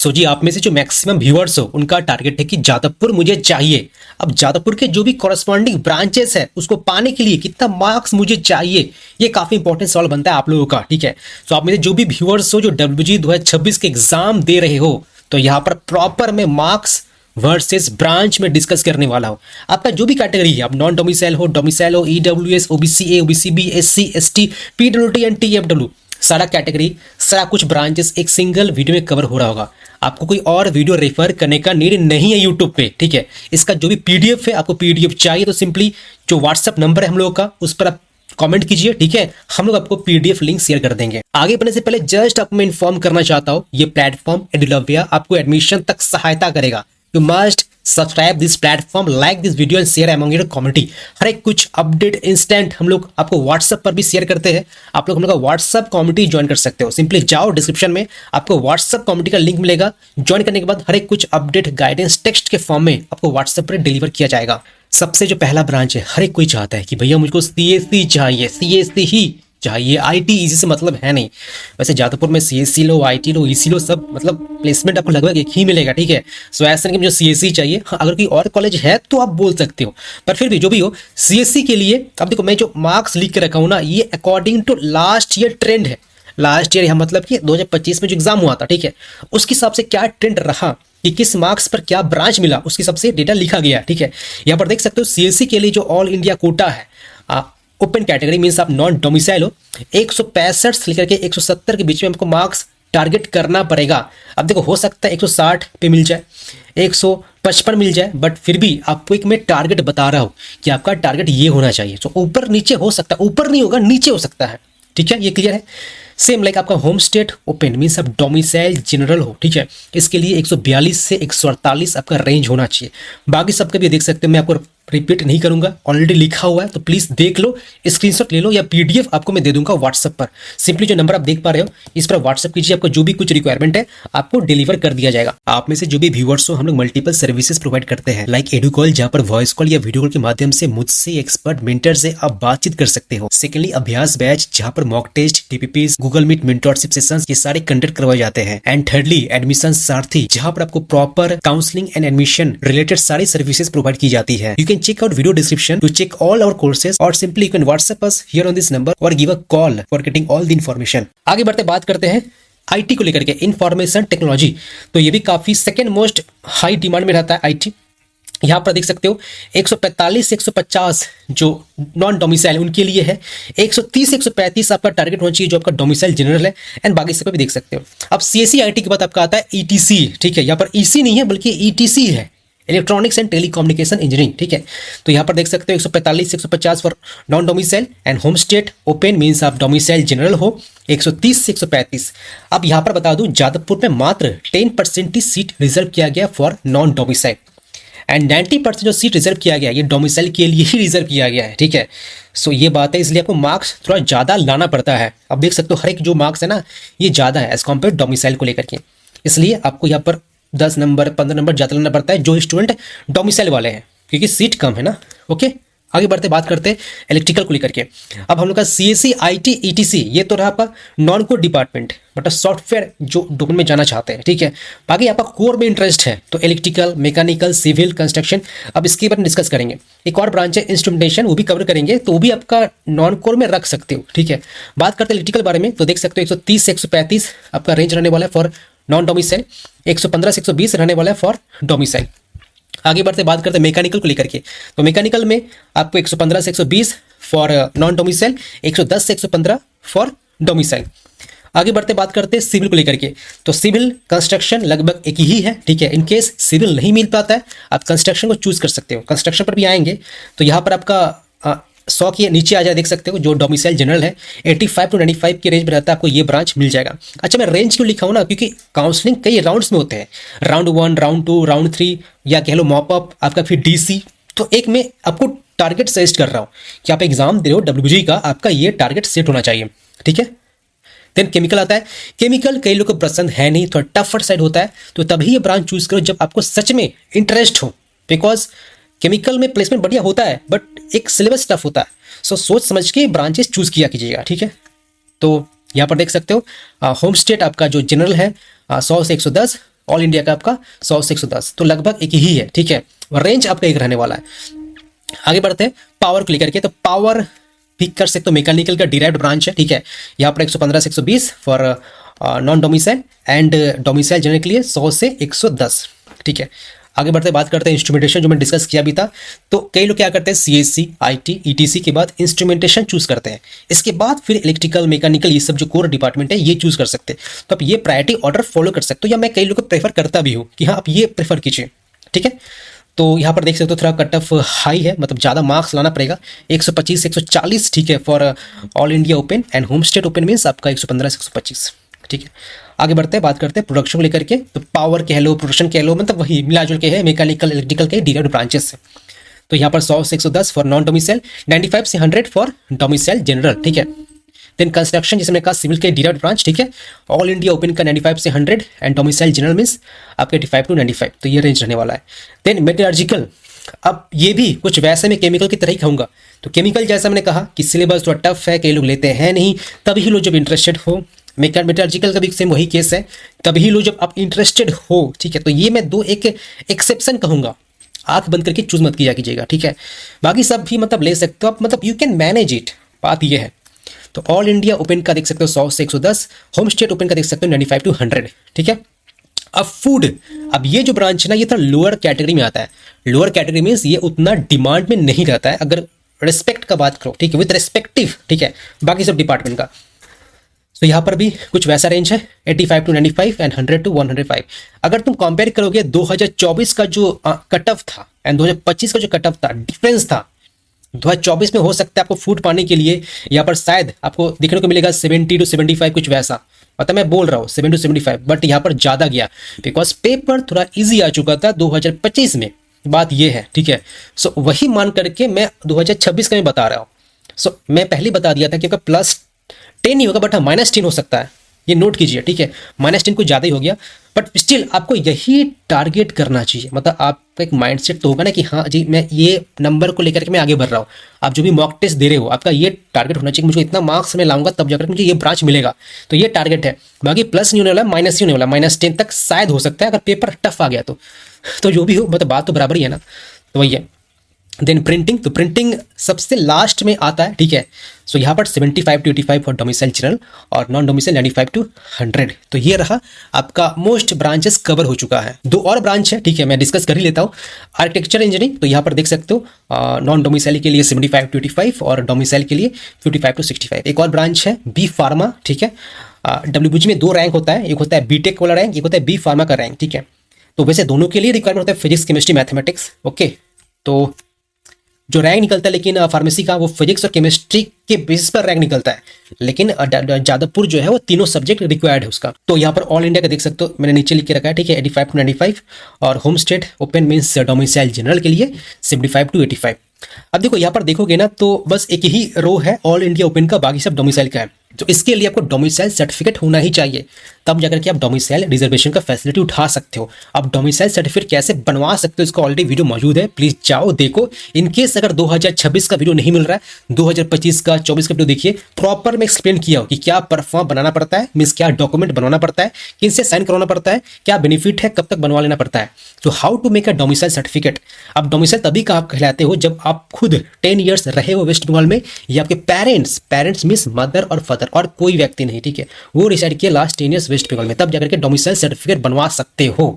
सो जी, आप में से जो मैक्सिमम व्यूअर्स हो उनका टारगेट है कि जादवपुर मुझे चाहिए। अब जादवपुर के जो भी कॉरस्पॉन्डिंग ब्रांचेस है उसको पाने के लिए कितना मार्क्स मुझे चाहिए, ये काफी इंपॉर्टेंट सवाल बनता है आप लोगों का। ठीक है, तो आप में से जो भी व्यूअर्स हो जो WG 2026 के एग्जाम दे रहे हो, तो यहाँ पर प्रॉपर में मार्क्स वर्सेस ब्रांच में डिस्कस करने वाला हो। आपका जो भी कैटेगरी है, आप नॉन डोमिसाइल हो, डोमिसाइल हो, EWS, OBC A, OBC B, SC, ST, PWD and TFW, सारा कैटेगरी, सारा कुछ ब्रांचेस एक सिंगल वीडियो में कवर हो रहा होगा। आपको कोई और वीडियो रेफर करने का नीड नहीं है यूट्यूब पे। ठीक है, इसका जो भी PDF है, आपको PDF चाहिए तो सिंपली जो व्हाट्सअप नंबर है हम लोगों का, उस पर आप कमेंट कीजिए। ठीक है, हम लोग आपको PDF लिंक शेयर कर देंगे। आगे बढ़ने से पहले जस्ट आपको मैं इन्फॉर्म करना चाहता हूँ, ये प्लेटफॉर्म एडुलविया आपको एडमिशन तक सहायता करेगा। You must subscribe this platform, like this video and share among your community. हर एक कुछ अपडेट इंस्टेंट हम लोग आपको व्हाट्सएप पर भी शेयर करते हैं। आप लोग हम लोग का व्हाट्सएप कम्युनिटी ज्वाइन कर सकते हो। सिंपली जाओ, डिस्क्रिप्शन में आपको व्हाट्सएप कम्युनिटी का लिंक मिलेगा। ज्वाइन करने के बाद हर एक कुछ अपडेट गाइडेंस टेक्स्ट के फॉर्म में आपको व्हाट्सएप पर डिलीवर किया जाएगा। सबसे जो पहला ब्रांच है, हर एक कोई चाहता है कि भैया मुझको CSC चाहिए, CSC ही चाहिए, IT इसी से मतलब है नहीं। वैसे जादवपुर में CSC low, IT low, EC लो, सब मतलब प्लेसमेंट आपको लगभग एक ही मिलेगा। ठीक है, सो ऐसा नहीं कि मुझे CSC चाहिए। हाँ, अगर कोई और कॉलेज है तो आप बोल सकते हो, पर फिर भी जो भी हो, CSC के लिए अब देखो, मैं जो मार्क्स लिख के रखा हूँ ना, ये according to last year trend है। लास्ट ईयर यहाँ मतलब कि 2025 में जो एग्जाम हुआ था, ठीक है, उसके हिसाब से क्या ट्रेंड रहा कि किस मार्क्स पर क्या ब्रांच मिला, उसके हिसाब से डेटा लिखा गया। ठीक है, यहाँ पर देख सकते हो CSC के लिए जो ऑल इंडिया कोटा है, ओपन कैटेगरी मीन्स आप नॉन डोमिसाइल हो, 165 से लेकर के 170 के बीच में आपको मार्क्स टारगेट करना पड़ेगा। अब देखो, हो सकता है 160 पे मिल जाए, 155 मिल जाए, बट फिर भी आपको एक मैं टारगेट बता रहा हूँ कि आपका टारगेट ये होना चाहिए। तो ऊपर नीचे हो सकता है, ऊपर नहीं होगा, नीचे हो सकता है। ठीक है, ये क्लियर है। सेम लाइक आपका होम स्टेट ओपन मीन्स आप डोमिसाइल जनरल हो। ठीक है, इसके लिए 142 से 148 आपका रेंज होना चाहिए। बाकी सबके भी देख सकते हैं, मैं आपको रिपीट नहीं करूंगा, ऑलरेडी लिखा हुआ है, तो प्लीज देख लो, स्क्रीनशॉट ले लो, या PDF आपको मैं दे दूंगा व्हाट्सएप पर। सिंपली जो नंबर आप देख पा रहे हो इस पर व्हाट्सएप कीजिए, आपको जो भी कुछ रिक्वायरमेंट है आपको डिलीवर कर दिया जाएगा। आप में से जो भी व्यूअर्स हो, हम लोग मल्टीपल सर्विसेज प्रोवाइड करते हैं, लाइक एडुकॉल, जहां पर वॉइस कॉल या वीडियो कॉल के माध्यम से मुझसे एक्सपर्ट मेंटर से आप बातचीत कर सकते हो। सेकेंडली अभ्यास बैच, जहां पर mock test, TPPs, Google Meet, mentorship sessions, ये सारे कंडक्ट करवाए जाते हैं। एंड थर्डली एडमिशन सारथी, जहां पर आपको proper counselling and admission related सारी सर्विसेज प्रोवाइड की जाती है। You can check out video description to check all our courses, or simply you can WhatsApp us here on this number or give a call for getting all the information। आगे बढ़ते बात करते हैं IT को लेकर के, information technology. तो ये भी काफी सेकेंड मोस्ट हाई डिमांड में रहता है IT। यहाँ पर देख सकते हो 145 से 150 जो नॉन डोमिसाइल उनके लिए है, 130 से 135 आपका टारगेट होना चाहिए जो आपका डोमिसाइल जनरल है, एंड बाकी सब भी देख सकते हो। अब CSC IT के बाद आपका आता है ETC। ठीक है, यहाँ पर EC नहीं है बल्कि ETC है, इलेक्ट्रॉनिक्स एंड टेलीकम्युनिकेशन इंजीनियरिंग। ठीक है, तो यहाँ पर देख सकते हो 145 से 150 for non domicile, and home state open means आप डोमिसाइल जनरल हो, 130 से 135। अब यहाँ पर बता दूं, जादवपुर में मात्र 10% ही सीट रिजर्व किया गया फॉर नॉन डोमिसाइल, एंड 90% जो सीट रिजर्व किया गया ये डोमिसाइल के लिए ही रिजर्व किया गया है। ठीक है, सो ये बात है, इसलिए आपको मार्क्स थोड़ा ज़्यादा लाना पड़ता है। अब देख सकते हो हर एक जो मार्क्स है ना, ये ज़्यादा है एज कम्पेयर डोमिसाइल को लेकर के, इसलिए आपको यहाँ पर 10 नंबर 15 नंबर ज़्यादा लेना पड़ता है जो स्टूडेंट डोमिसाइल वाले हैं, क्योंकि सीट कम है ना। ओके, आगे बढ़ते बात करते हैं इलेक्ट्रिकल को लेकर के। अब हम लोग का CSC IT ETC ये तो रहा आपका नॉन कोर डिपार्टमेंट, मतलब सॉफ्टवेयर जो डोमेन में जाना चाहते हैं। ठीक है, बाकी आपका कोर में इंटरेस्ट है तो इलेक्ट्रिकल, मैकेनिकल, सिविल, कंस्ट्रक्शन, अब इसके बारे में डिस्कस करेंगे। एक और ब्रांच है इंस्ट्रूमेंटेशन, वो भी कवर करेंगे, तो वो भी आपका नॉन कोर में रख सकते हो। ठीक है, बात करते हैं इलेक्ट्रिकल बारे में, तो देख सकते हो 130 से 135 आपका रेंज रहने वाला है फॉर नॉन डोमिसाइल, 115 से 120 रहने वाला है फॉर डोमिसाइल। आगे बढ़ते बात करते हैं मैकेनिकल को लेकर के, तो मैकेनिकल में आपको 115 से 120 फॉर नॉन डोमिसाइल, 110 से 115 फॉर डोमिसाइल। आगे बढ़ते बात करते हैं सिविल को लेकर के, तो सिविल कंस्ट्रक्शन लगभग एक ही है। ठीक है, इनकेस सिविल नहीं मिल पाता है आप कंस्ट्रक्शन को चूज कर सकते हो, कंस्ट्रक्शन पर भी आएंगे। तो यहाँ पर आपका 100 के नीचे आ जाए, देख सकते हो जो डोमिसाइल जनरल है 85 to 95 के रेंज में रहता है, आपको ये ब्रांच मिल जाएगा। अच्छा, मैं रेंज क्यों लिखा हूँ ना, क्योंकि काउंसलिंग कई राउंड्स में होते हैं, राउंड 1, राउंड 2, राउंड 3, या कह लो मॉप अप आपका, फिर DC। तो एक मैं आपको टारगेट सजेस्ट कर रहा हूँ कि आप एग्जाम दे रहे हो WG का, आपका ये टारगेट सेट होना चाहिए। ठीक है, देन केमिकल आता है। केमिकल कई लोगों को पसंद है नहीं, थोड़ा टफर साइड होता है, तो तभी ये ब्रांच चूज करो जब आपको सच में इंटरेस्ट हो, बिकॉज केमिकल में प्लेसमेंट बढ़िया होता है बट एक सिलेबस टफ होता है। सो सोच समझ के ब्रांचेस चूज किया कीजिएगा। ठीक है, तो यहाँ पर देख सकते हो होम स्टेट आपका जो जनरल है 100 से 110, ऑल इंडिया का आपका 100 से 110, तो लगभग एक ही है, ठीक है, रेंज आपका एक रहने वाला है। आगे बढ़ते हैं पावर को लेकर के, तो पावर भी कर सकते हो, मैकेनिकल का डिराइव्ड ब्रांच है, ठीक है, यहाँ पर 115 से 120 for non domicile and domicile general के लिए 100 से 110, ठीक है। आगे बढ़ते बात करते हैं इंस्ट्रूमेंटेशन, जो मैंने डिस्कस किया भी था। तो कई लोग क्या करते हैं, सीएससी, आईटी, ईटीसी के बाद इंस्ट्रूमेंटेशन चूज करते हैं, इसके बाद फिर इलेक्ट्रिकल, मैकेनिकल, ये सब जो कोर डिपार्टमेंट है ये चूज कर सकते हैं। तो आप ये प्रायोरिटी ऑर्डर फॉलो कर सकते हो, या मैं कई लोगों को प्रेफर करता भी हूँ कि हाँ आप ये प्रेफर कीजिए, ठीक है। तो यहाँ पर देख सकते हो थोड़ा कट ऑफ हाई है, मतलब ज़्यादा मार्क्स लाना पड़ेगा, 125 से 140, ठीक है, for all India open and home state open means आपका 115 से 125, ठीक है। आगे बढ़ते हैं, बात करते हैं प्रोडक्शन को लेकर के, तो पावर कह लो, प्रोडक्शन कह लो, मतलब वही मिलाजुल के है, मैकेनिकल, इलेक्ट्रिकल के डिराइव्ड ब्रांचेस है। तो यहाँ पर 100 से 110 फॉर नॉन डोमिसाइल, 95 से 100 फॉर डोमिसाइल जनरल, ठीक है। देन कंस्ट्रक्शन, जिसमें कहा सिविल के डिराइव्ड ब्रांच, ठीक है, ऑल इंडिया ओपन का 95 से 100 एंड डोमिसाइल जनरल मीन्स आपके 85 to 95, तो ये रेंज रहने वाला है। देन मेटलर्जिकल, अब ये भी कुछ वैसे मैं केमिकल की तरह ही कहूँगा, तो केमिकल जैसा मैंने कहा कि सिलेबस थोड़ा टफ है, कई लोग लेते हैं नहीं, तभी लोग जब इंटरेस्टेड हो, मेटलर्जिकल का भी सेम वही केस है, तभी लोग जब आप इंटरेस्टेड हो, ठीक है। तो ये मैं दो एक एक्सेप्शन कहूँगा, आंख बंद करके चूज मत किया कीजिएगा, ठीक है। बाकी सब भी मतलब ले सकते हो आप, मतलब यू कैन मैनेज इट, बात ये है। तो ऑल इंडिया ओपन का देख सकते हो 100 से 110, होम स्टेट ओपन का देख सकते हो 95 to 100, ठीक है। अब फूड, अब ये जो ब्रांच है ना ये थोड़ा लोअर कैटेगरी में आता है। लोअर कैटेगरी मीन्स ये उतना डिमांड में नहीं रहता है, अगर रिस्पेक्ट का बात करो, ठीक है, विद रिस्पेक्टिव, ठीक है, बाकी सब डिपार्टमेंट का। तो यहाँ पर भी कुछ वैसा रेंज है, 85 to 95 एंड 100 to 105। अगर तुम कंपेयर करोगे 2024 का जो कट ऑफ था एंड 2025 का जो कट ऑफ था, डिफरेंस था। 2024 में हो सकता है आपको फूड पाने के लिए यहाँ पर शायद आपको देखने को मिलेगा 70 to 75, कुछ वैसा, मतलब मैं बोल रहा हूँ 7 to 75, बट यहाँ पर ज़्यादा गया बिकॉज पेपर थोड़ा इजी आ चुका था 2025 में, बात ये है, ठीक है। सो वही मान करके मैं 2026 का मैं बता रहा हूँ। सो मैं पहले बता दिया था कि +10 नहीं होगा, बट हाँ -10 हो सकता है, ये नोट कीजिए, ठीक है। -10 कुछ ज़्यादा ही हो गया, बट स्टिल आपको यही टारगेट करना चाहिए, मतलब आपका एक माइंडसेट तो होगा ना कि हाँ जी मैं ये नंबर को लेकर के मैं आगे बढ़ रहा हूँ। आप जो भी मॉक टेस्ट दे रहे हो, आपका ये टारगेट होना चाहिए, मुझे इतना मार्क्स मैं लाऊंगा तब जाकर मुझे ये ब्रांच मिलेगा, तो ये टारगेट है। बाकी प्लस नहीं होने वाला, माइनस ही होने वाला, -10 तक शायद हो सकता है अगर पेपर टफ आ गया तो जो भी हो, मतलब बात तो बराबर ही है ना, तो वही है। देन प्रिंटिंग, तो प्रिंटिंग सबसे लास्ट में आता है, ठीक है। सो यहाँ पर 75 to 85 फॉर डोमिसाइल जनरल और नॉन डोमिसाइल 95 to 100। तो ये रहा आपका मोस्ट ब्रांचेस कवर हो चुका है। दो और ब्रांच है, ठीक है, मैं डिस्कस कर ही लेता हूँ। आर्किटेक्चर इंजीनियरिंग, तो यहाँ पर देख सकते हो नॉन डोमिसाइल के लिए 75 to 85 और डोमिसाइल के लिए 55 to 65। एक और ब्रांच है बी फार्मा, ठीक है। डब्ल्यूबीजी में दो रैंक होता है, एक होता है बीटेक वाला रैंक, एक होता है बी फार्मा का रैंक, ठीक है। तो वैसे दोनों के लिए रिक्वायरमेंट होता है फिजिक्स, केमिस्ट्री, मैथमेटिक्स, ओके। तो जो रैंक निकलता है लेकिन फार्मेसी का, वो फिजिक्स और केमिस्ट्री के बेसिस पर रैंक निकलता है, लेकिन जादवपुर जो है वो तीनों सब्जेक्ट रिक्वायर्ड है उसका। तो यहाँ पर ऑल इंडिया का देख सकते हो, मैंने नीचे लिख के रखा है, ठीक है, 85 to 95 और home state open means domicile general के लिए 75 to 85। अब देखो यहाँ पर देखोगे ना तो बस एक ही रो है ऑल इंडिया ओपन का, बाकी सब डोमिसाइल का है। तो इसके लिए आपको डोमिसाइल सर्टिफिकेट होना ही चाहिए, तब जाकर के आप डोमिसाइल रिजर्वेशन का फैसिलिटी उठा सकते हो। आप डोमिसाइल सर्टिफिकेट कैसे बनवा सकते हो, इसका ऑलरेडी वीडियो मौजूद है, प्लीज जाओ देखो। इनकेस अगर 2026 का वीडियो नहीं मिल रहा है, 2025 का, 24 का वीडियो देखिए, प्रॉपर में एक्सप्लेन किया हो कि क्या परफॉर्म बनाना पड़ता है, मीन्स क्या डॉक्यूमेंट बनवाना पड़ता है, किनसे साइन करवाना पड़ता है, क्या बेनिफिट है, कब तक बनवा लेना पड़ता है। तो how to make a domicile certificate. अब डोमिसाइल तभी का आप कहलाते हो जब आप खुद 10 ईयर्स रहे हो वेस्ट बंगाल में, या आपके पेरेंट्स मीन्स मदर और फादर और कोई व्यक्ति नहीं, ठीक है, वो रिसाइड किया लास्ट 10 ईयर्स वेस्ट बंगाल में, तब जाकर के डोमिसाइल सर्टिफिकेट बनवा सकते हो।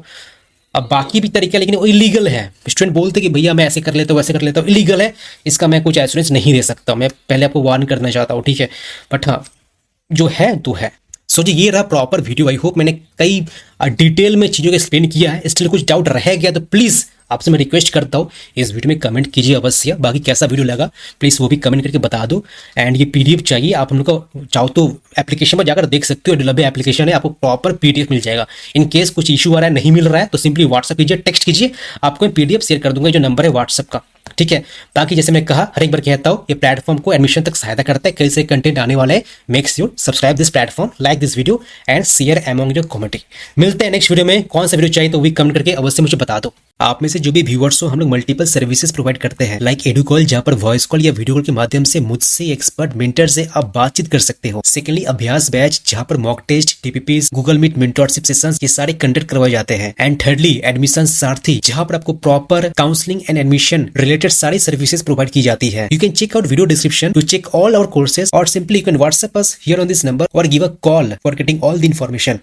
अब बाकी भी तरीके, लेकिन वो इलीगल है। स्टूडेंट बोलते कि भैया मैं ऐसे कर लेता हूँ, वैसे कर लेता हूँ, इलीगल है, इसका मैं कुछ एश्योरेंस नहीं दे सकता, मैं पहले आपको वार्न करना चाहता हूँ, ठीक है। बट हाँ जो है तो है। सो जी ये रहा प्रॉपर वीडियो। आई होप मैंने कई डिटेल में चीज़ों को एक्सप्लेन किया है। स्टिल कुछ डाउट रह गया तो प्लीज़ आपसे मैं रिक्वेस्ट करता हूँ इस वीडियो में कमेंट कीजिए अवश्य। बाकी कैसा वीडियो लगा प्लीज़ वो भी कमेंट करके बता दो। एंड ये पीडीएफ चाहिए, आप हम लोग को चाहो तो एप्लीकेशन में जाकर देख सकते हो, डिलबे एप्लीकेशन है, आपको प्रॉपर पीडीएफ मिल जाएगा। इन केस कुछ इशू आ रहा है, नहीं मिल रहा है, तो सिंपली व्हाट्सअप कीजिए, टेक्स्ट कीजिए, आपको मैं पीडीएफ शेयर कर दूंगा, जो नंबर है व्हाट्सअप का, ठीक है। बाकी जैसे मैं कहा, हर एक बार कहता हूँ, ये प्लेटफॉर्म को एडमिशन तक सहायता करता है, कई से कंटेंट आने वाले हैं। Make sure subscribe this platform, like this video and share among your community. मिलते हैं नेक्स्ट वीडियो में। कौन सा वीडियो चाहिए तो भी कमेंट करके अवश्य मुझे बता दो। आप में से जो भी व्यूअर्स हो, हम लोग मल्टीपल सर्विसेज प्रोवाइड करते हैं, लाइक एडू कॉल, जहां पर वॉइस कॉल या वीडियो कॉल के माध्यम से मुझसे एक्सपर्ट मेंटर से आप बातचीत कर सकते हो। सेकेंडली अभ्यास बैच, जहां पर mock test, TPPs, Google Meet, mentorship sessions, ये सारे कंडक्ट करवाए जाते हैं। एंड थर्डली एडमिशन सारथी, जहां पर आपको proper counselling and admission related सारी सर्विसेज प्रोवाइड की जाती है। You can check out video description to check all our courses, और simply you can WhatsApp us here on this number or give a call for getting all the information.